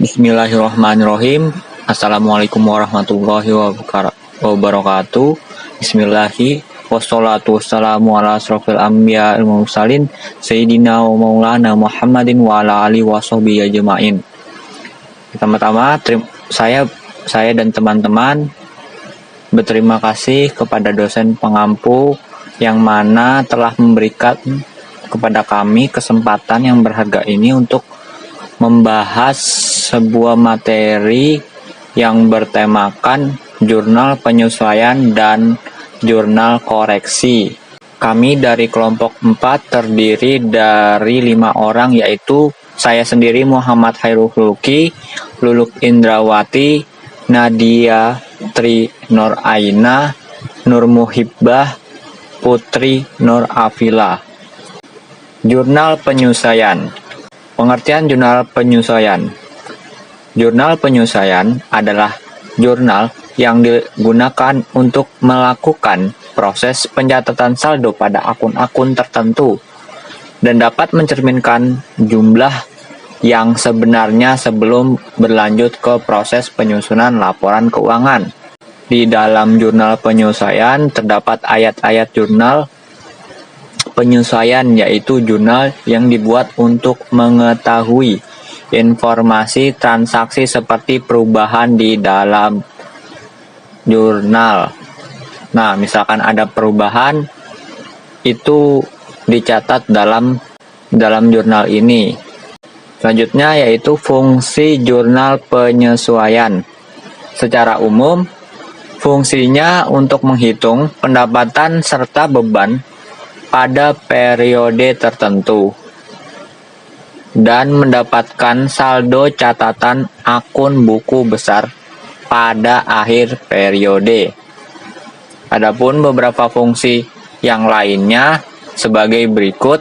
Bismillahirrahmanirrahim. Assalamualaikum warahmatullahi wabarakatuh. Bismillahi wassalatu wassalamu ala asrofil anbiya wal mursalin Sayyidina wa maulana Muhammadin wa ala alihi wa sahbihi ajma'in. Pertama-tama saya dan teman-teman berterima kasih kepada dosen pengampu yang mana telah memberikan kepada kami kesempatan yang berharga ini untuk membahas sebuah materi yang bertemakan jurnal penyesuaian dan jurnal koreksi. Kami dari kelompok 4 terdiri dari 5 orang, yaitu saya sendiri Muhammad Hairul Khuluki, Luluk Indrawati, Nadia Tri Nur Aina, Nur Muhibbah, Putri Nur Afila. Jurnal penyesuaian. Pengertian jurnal penyesuaian. Jurnal penyesuaian adalah jurnal yang digunakan untuk melakukan proses pencatatan saldo pada akun-akun tertentu dan dapat mencerminkan jumlah yang sebenarnya sebelum berlanjut ke proses penyusunan laporan keuangan. Di dalam jurnal penyesuaian terdapat ayat-ayat jurnal penyesuaian, yaitu jurnal yang dibuat untuk mengetahui informasi transaksi seperti perubahan di dalam jurnal. Nah, misalkan ada perubahan, itu dicatat dalam jurnal ini. Selanjutnya yaitu fungsi jurnal penyesuaian. Secara umum, fungsinya untuk menghitung pendapatan serta beban pada periode tertentu dan mendapatkan saldo catatan akun buku besar pada akhir periode. Adapun beberapa fungsi yang lainnya sebagai berikut: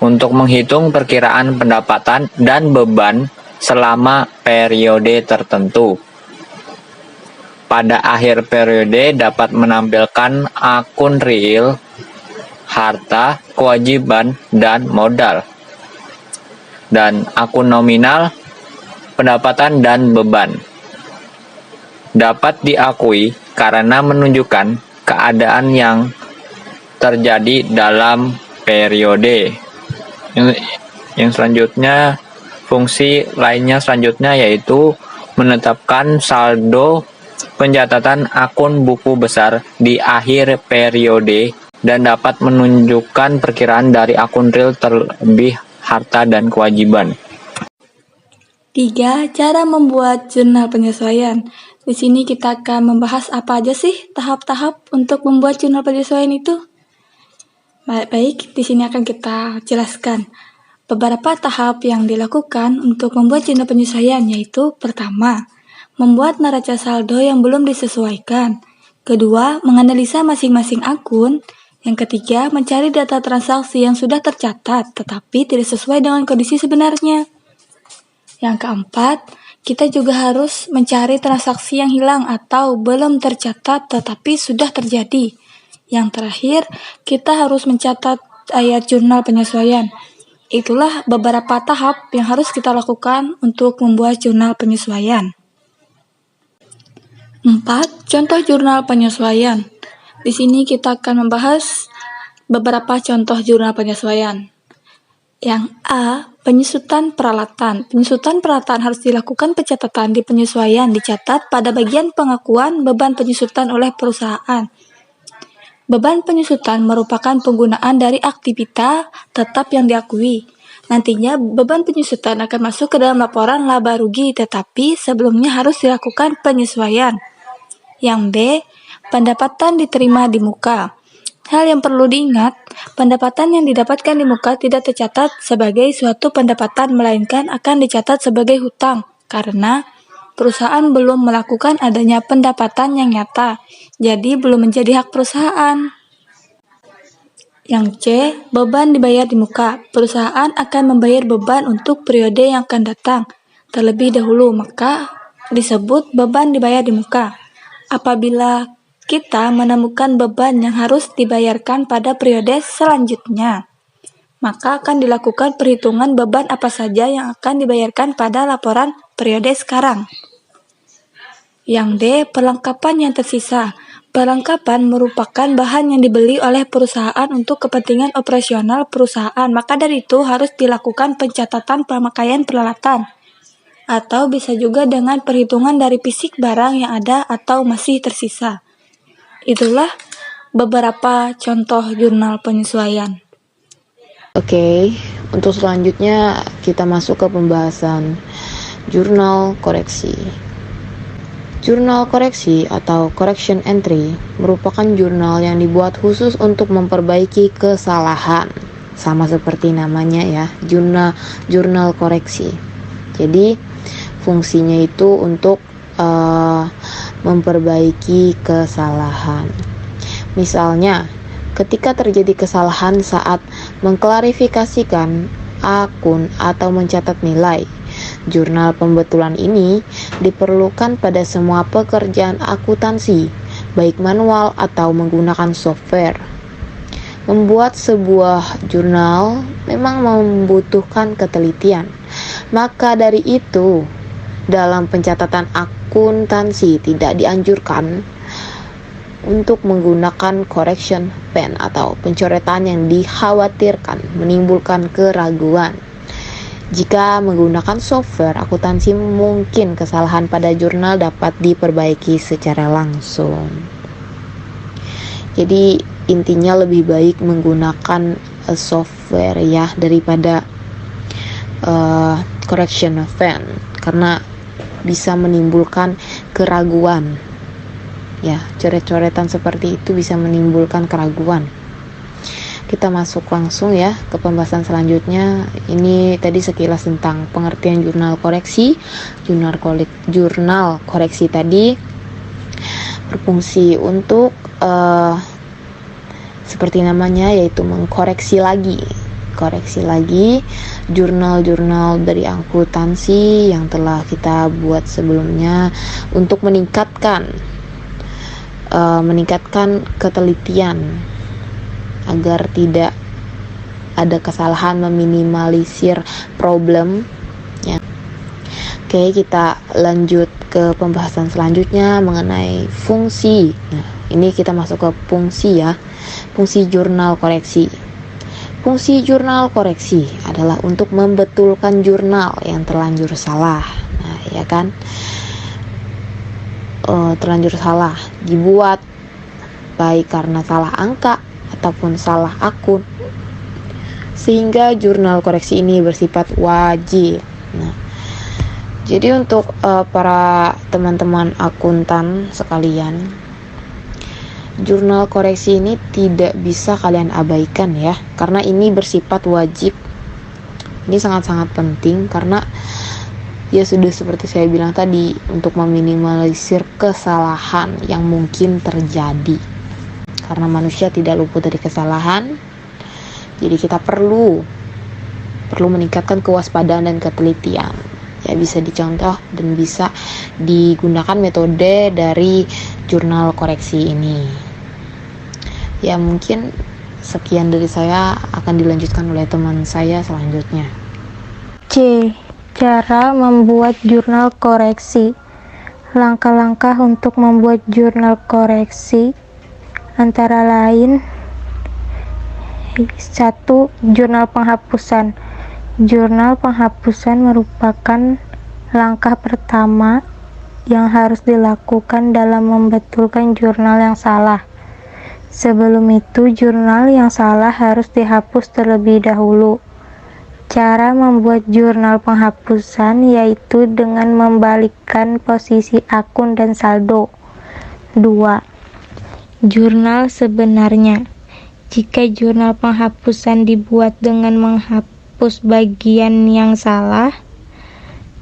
untuk menghitung perkiraan pendapatan dan beban selama periode tertentu. Pada akhir periode dapat menampilkan akun real, harta, kewajiban, dan modal. Dan akun nominal, pendapatan dan beban. Dapat diakui karena menunjukkan keadaan yang terjadi dalam periode. Yang selanjutnya, fungsi lainnya selanjutnya yaitu menetapkan saldo pencatatan akun buku besar di akhir periode dan dapat menunjukkan perkiraan dari akun real terlebih harta dan kewajiban. 3. Cara membuat jurnal penyesuaian. Di sini kita akan membahas apa aja sih tahap-tahap untuk membuat jurnal penyesuaian itu. Baik, di sini akan kita jelaskan beberapa tahap yang dilakukan untuk membuat jurnal penyesuaian, yaitu pertama, membuat neraca saldo yang belum disesuaikan. Kedua, menganalisa masing-masing akun. Yang ketiga, mencari data transaksi yang sudah tercatat tetapi tidak sesuai dengan kondisi sebenarnya. Yang keempat, kita juga harus mencari transaksi yang hilang atau belum tercatat tetapi sudah terjadi. Yang terakhir, kita harus mencatat ayat jurnal penyesuaian. Itulah beberapa tahap yang harus kita lakukan untuk membuat jurnal penyesuaian. 4. Contoh jurnal penyesuaian. Di sini kita akan membahas beberapa contoh jurnal penyesuaian. Yang A, penyusutan peralatan. Penyusutan peralatan harus dilakukan pencatatan di penyesuaian, dicatat pada bagian pengakuan beban penyusutan oleh perusahaan. Beban penyusutan merupakan penggunaan dari aktivitas tetap yang diakui. Nantinya beban penyusutan akan masuk ke dalam laporan laba rugi, tetapi sebelumnya harus dilakukan penyesuaian. Yang B, pendapatan diterima di muka. Hal yang perlu diingat, pendapatan yang didapatkan di muka tidak tercatat sebagai suatu pendapatan, melainkan akan dicatat sebagai hutang, karena perusahaan belum melakukan adanya pendapatan yang nyata, jadi belum menjadi hak perusahaan. Yang C, beban dibayar di muka. Perusahaan akan membayar beban untuk periode yang akan datang terlebih dahulu, maka disebut beban dibayar di muka. Apabila kita menemukan beban yang harus dibayarkan pada periode selanjutnya, maka akan dilakukan perhitungan beban apa saja yang akan dibayarkan pada laporan periode sekarang. Yang D. Perlengkapan yang tersisa. Perlengkapan merupakan bahan yang dibeli oleh perusahaan untuk kepentingan operasional perusahaan, maka dari itu harus dilakukan pencatatan pemakaian peralatan. Atau bisa juga dengan perhitungan dari fisik barang yang ada atau masih tersisa. Itulah beberapa contoh jurnal penyesuaian. Oke, untuk selanjutnya kita masuk ke pembahasan jurnal koreksi. Jurnal koreksi atau correction entry merupakan jurnal yang dibuat khusus untuk memperbaiki kesalahan. Sama seperti namanya ya, jurnal koreksi. Jadi fungsinya itu untuk memperbaiki kesalahan. Misalnya, ketika terjadi kesalahan saat mengklarifikasikan akun atau mencatat nilai, jurnal pembetulan ini diperlukan pada semua pekerjaan akuntansi, baik manual atau menggunakan software. Membuat sebuah jurnal memang membutuhkan ketelitian. Maka dari itu, dalam pencatatan akuntansi tidak dianjurkan untuk menggunakan correction pen atau pencoretan yang dikhawatirkan menimbulkan keraguan. Jika menggunakan software akuntansi, mungkin kesalahan pada jurnal dapat diperbaiki secara langsung. Jadi intinya lebih baik menggunakan software ya daripada correction pen, karena bisa menimbulkan keraguan. Ya, coret-coretan seperti itu bisa menimbulkan keraguan. Kita masuk langsung ya ke pembahasan selanjutnya. Ini tadi sekilas tentang pengertian jurnal koreksi. Jurnal koreksi tadi berfungsi untuk seperti namanya, yaitu mengkoreksi lagi jurnal-jurnal dari akuntansi yang telah kita buat sebelumnya untuk meningkatkan ketelitian agar tidak ada kesalahan, meminimalisir problem ya. Oke, kita lanjut ke pembahasan selanjutnya mengenai fungsi. Nah, ini kita masuk ke fungsi ya. Fungsi jurnal koreksi. Fungsi jurnal koreksi adalah untuk membetulkan jurnal yang terlanjur salah. Nah, ya kan? Terlanjur salah dibuat baik karena salah angka ataupun salah akun, sehingga jurnal koreksi ini bersifat wajib. Nah, jadi untuk para teman-teman akuntan sekalian, jurnal koreksi ini tidak bisa kalian abaikan ya, karena ini bersifat wajib. Ini sangat-sangat penting karena ya sudah seperti saya bilang tadi, untuk meminimalisir kesalahan yang mungkin terjadi. Karena manusia tidak luput dari kesalahan, jadi kita perlu meningkatkan kewaspadaan dan ketelitian. Ya, bisa dicontoh dan bisa digunakan metode dari jurnal koreksi ini. Ya, mungkin sekian dari saya, akan dilanjutkan oleh teman saya selanjutnya. C. Cara membuat jurnal koreksi. Langkah-langkah untuk membuat jurnal koreksi antara lain: 1. Jurnal penghapusan. Jurnal penghapusan merupakan langkah pertama yang harus dilakukan dalam membetulkan jurnal yang salah. Sebelum itu, jurnal yang salah harus dihapus terlebih dahulu. Cara membuat jurnal penghapusan yaitu dengan membalikkan posisi akun dan saldo. 2. Jurnal sebenarnya. Jika jurnal penghapusan dibuat dengan menghapus bagian yang salah,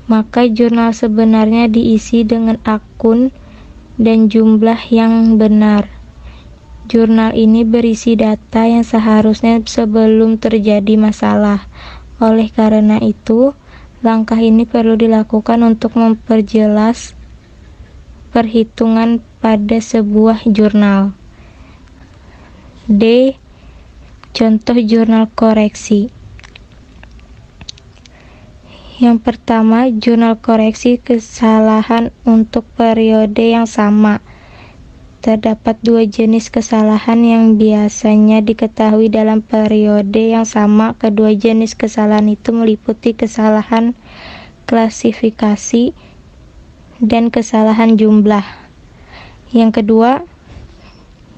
maka jurnal sebenarnya diisi dengan akun dan jumlah yang benar. Jurnal ini berisi data yang seharusnya sebelum terjadi masalah. Oleh karena itu, langkah ini perlu dilakukan untuk memperjelas perhitungan pada sebuah jurnal. D. Contoh jurnal koreksi. Yang pertama, jurnal koreksi kesalahan untuk periode yang sama. Terdapat dua jenis kesalahan yang biasanya diketahui dalam periode yang sama. Kedua jenis kesalahan itu meliputi kesalahan klasifikasi dan kesalahan jumlah. Yang kedua,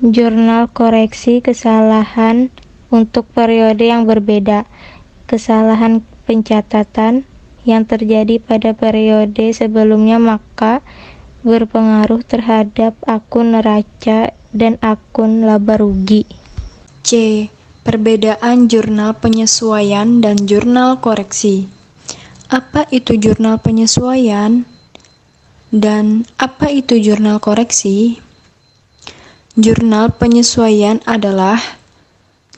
jurnal koreksi kesalahan untuk periode yang berbeda. Kesalahan pencatatan yang terjadi pada periode sebelumnya maka berpengaruh terhadap akun neraca dan akun laba rugi. C. Perbedaan jurnal penyesuaian dan jurnal koreksi. Apa itu jurnal penyesuaian dan apa itu jurnal koreksi? Jurnal penyesuaian adalah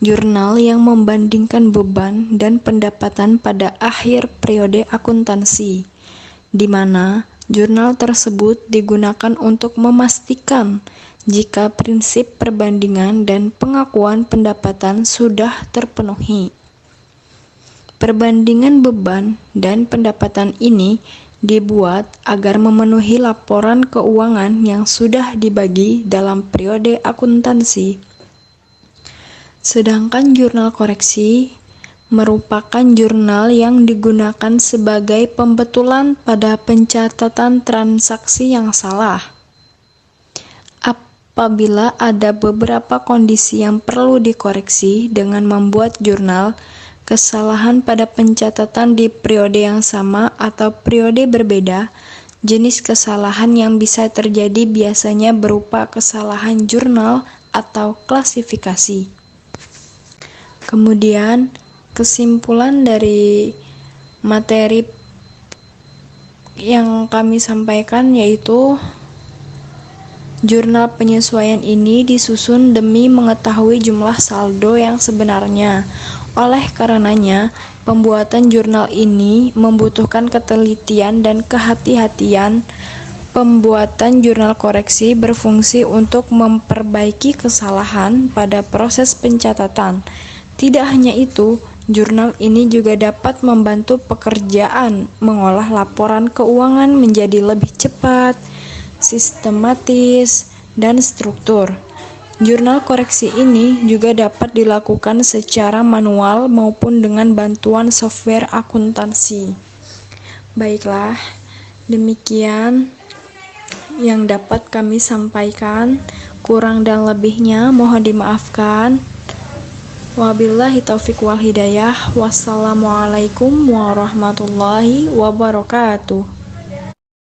jurnal yang membandingkan beban dan pendapatan pada akhir periode akuntansi, di mana jurnal tersebut digunakan untuk memastikan jika prinsip perbandingan dan pengakuan pendapatan sudah terpenuhi. Perbandingan beban dan pendapatan ini dibuat agar memenuhi laporan keuangan yang sudah dibagi dalam periode akuntansi. Sedangkan jurnal koreksi merupakan jurnal yang digunakan sebagai pembetulan pada pencatatan transaksi yang salah. Apabila ada beberapa kondisi yang perlu dikoreksi dengan membuat jurnal, kesalahan pada pencatatan di periode yang sama atau periode berbeda, jenis kesalahan yang bisa terjadi biasanya berupa kesalahan jurnal atau klasifikasi. Kemudian, kesimpulan dari materi yang kami sampaikan yaitu jurnal penyesuaian ini disusun demi mengetahui jumlah saldo yang sebenarnya. Oleh karenanya, pembuatan jurnal ini membutuhkan ketelitian dan kehati-hatian. Pembuatan jurnal koreksi berfungsi untuk memperbaiki kesalahan pada proses pencatatan. Tidak hanya itu, jurnal ini juga dapat membantu pekerjaan mengolah laporan keuangan menjadi lebih cepat, sistematis, dan struktur. Jurnal koreksi ini juga dapat dilakukan secara manual maupun dengan bantuan software akuntansi. Baiklah, demikian yang dapat kami sampaikan. Kurang dan lebihnya mohon dimaafkan. Wabillahi taufiq wal hidayah. Wassalamualaikum warahmatullahi wabarakatuh.